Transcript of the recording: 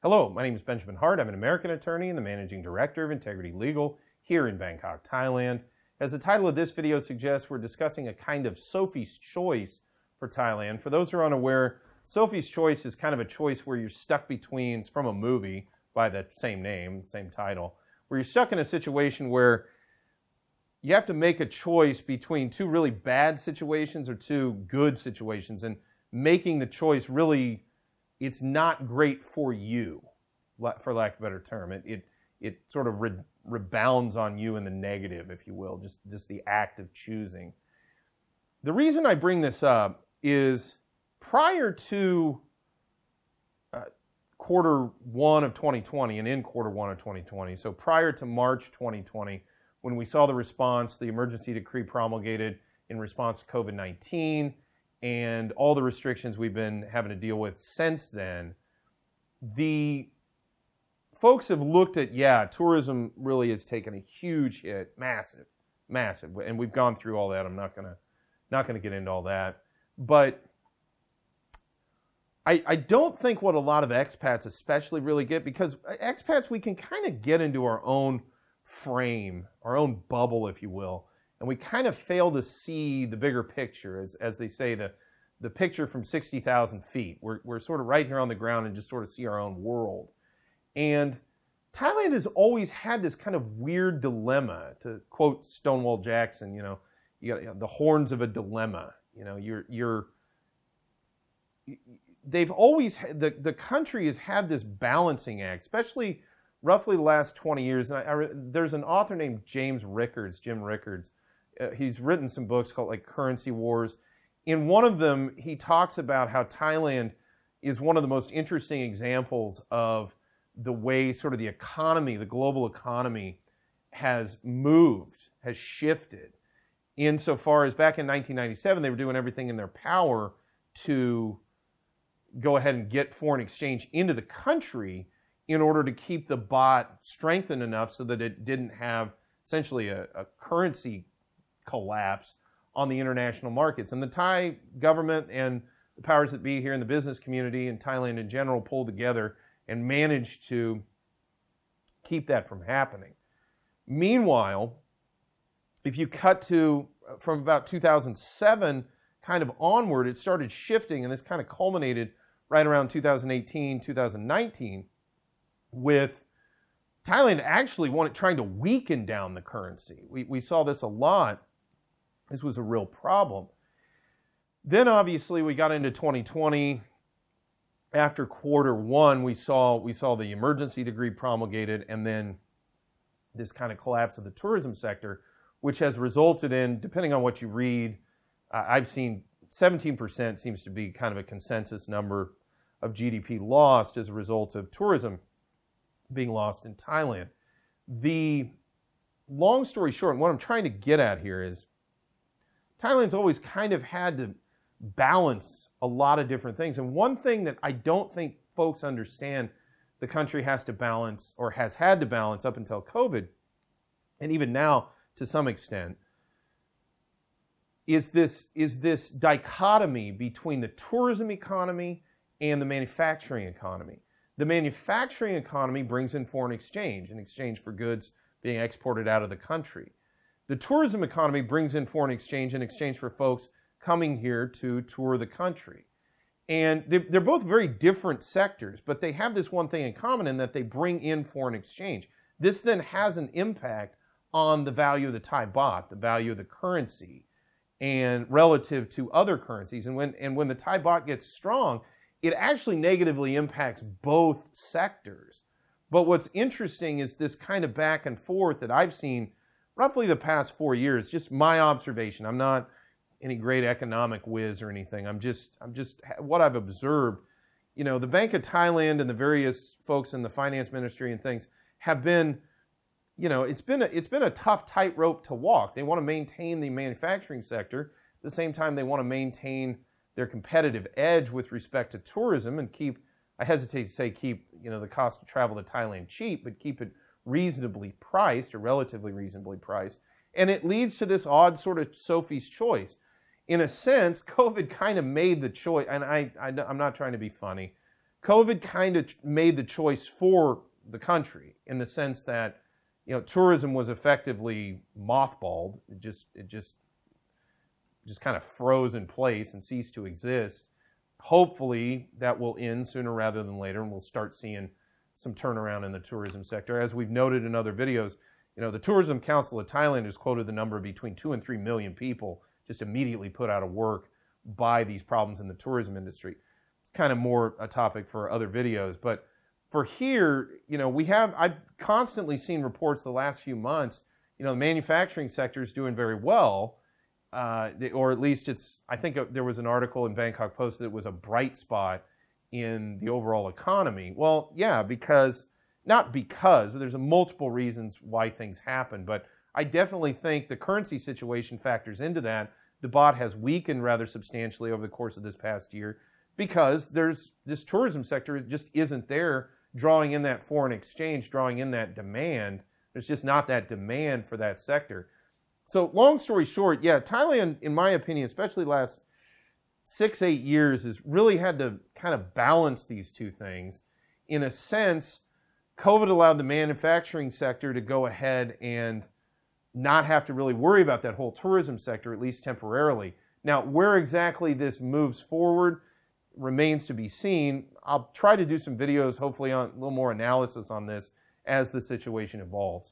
Hello, my name is Benjamin Hart. I'm an American attorney and the managing director of Integrity Legal here in Bangkok, Thailand. As the title of this video suggests, we're discussing a kind of Sophie's choice for Thailand. For those who are unaware, Sophie's choice is kind of a choice where you're stuck between, it's from a movie by the same name, same title, where you're stuck in a situation where you have to make a choice between two really bad situations or two good situations, and making the choice really, it's not great for you, for lack of a better term. It sort of rebounds on you in the negative, if you will, just the act of choosing. The reason I bring this up is prior to quarter one of 2020 and in quarter one of 2020, so prior to March 2020, when we saw the response, the emergency decree promulgated in response to COVID-19, and all the restrictions we've been having to deal with since then, the folks have looked at, tourism really has taken a huge hit, massive, and we've gone through all that. I'm not gonna get into all that, but I don't think what a lot of expats especially really get, because expats, we can kind of get into our own frame, our own bubble, if you will, and we kind of fail to see the bigger picture, as they say, the picture from 60,000 feet. We're sort of right here on the ground and just sort of see our own world. And Thailand has always had this kind of weird dilemma, to quote Stonewall Jackson, you got the horns of a dilemma. They've always, the country has had this balancing act, especially roughly the last 20 years. And there's an author named Jim Rickards. He's written some books called like Currency Wars. In one of them, he talks about how Thailand is one of the most interesting examples of the way sort of the economy, the global economy, has moved, has shifted. Insofar as back in 1997, they were doing everything in their power to go ahead and get foreign exchange into the country in order to keep the baht strengthened enough so that it didn't have essentially a currency collapse on the international markets. And the Thai government and the powers that be here in the business community and Thailand in general pulled together and managed to keep that from happening. Meanwhile, if you cut to from about 2007 kind of onward, it started shifting, and this kind of culminated right around 2018, 2019, with Thailand actually trying to weaken down the currency. We saw this a lot. This was a real problem. Then obviously we got into 2020. After quarter one, we saw the emergency decree promulgated, and then this kind of collapse of the tourism sector, which has resulted in, depending on what you read, I've seen 17% seems to be kind of a consensus number of GDP lost as a result of tourism being lost in Thailand. The long story short, and what I'm trying to get at here is Thailand's always kind of had to balance a lot of different things. And one thing that I don't think folks understand the country has to balance, or has had to balance up until COVID, and even now to some extent, is this dichotomy between the tourism economy and the manufacturing economy. The manufacturing economy brings in foreign exchange in exchange for goods being exported out of the country. The tourism economy brings in foreign exchange in exchange for folks coming here to tour the country. And they're both very different sectors, but they have this one thing in common, in that they bring in foreign exchange. This then has an impact on the value of the Thai baht, the value of the currency, and relative to other currencies. And when the Thai baht gets strong, it actually negatively impacts both sectors. But what's interesting is this kind of back and forth that I've seen roughly the past 4 years, just my observation. I'm not any great economic whiz or anything. I'm just what I've observed. The Bank of Thailand and the various folks in the finance ministry and things have been, it's been a tough tightrope to walk. They want to maintain the manufacturing sector. At the same time, they want to maintain their competitive edge with respect to tourism and keep, I hesitate to say keep, the cost of travel to Thailand cheap, but keep it reasonably priced, or relatively reasonably priced. And it leads to this odd sort of Sophie's choice. In a sense, COVID kind of made the choice, and I'm not trying to be funny. COVID kind of made the choice for the country in the sense that, you know, tourism was effectively mothballed. It just kind of froze in place and ceased to exist. Hopefully that will end sooner rather than later, and we'll start seeing some turnaround in the tourism sector. As we've noted in other videos, you know, the Tourism Council of Thailand has quoted the number of between 2 and 3 million people just immediately put out of work by these problems in the tourism industry. It's kind of more a topic for other videos, but for here, you know, I've constantly seen reports the last few months, you know, the manufacturing sector is doing very well, or at least I think there was an article in Bangkok Post that it was a bright spot in the overall economy. Well, yeah, not because, there's multiple reasons why things happen, but I definitely think the currency situation factors into that. The baht has weakened rather substantially over the course of this past year because there's this tourism sector just isn't there, drawing in that foreign exchange, drawing in that demand. There's just not that demand for that sector. So long story short, yeah, Thailand, in my opinion, especially last 6-8 years, has really had to kind of balance these two things. In a sense, COVID allowed the manufacturing sector to go ahead and not have to really worry about that whole tourism sector, at least temporarily. Now, where exactly this moves forward remains to be seen. I'll try to do some videos, hopefully on a little more analysis on this as the situation evolves.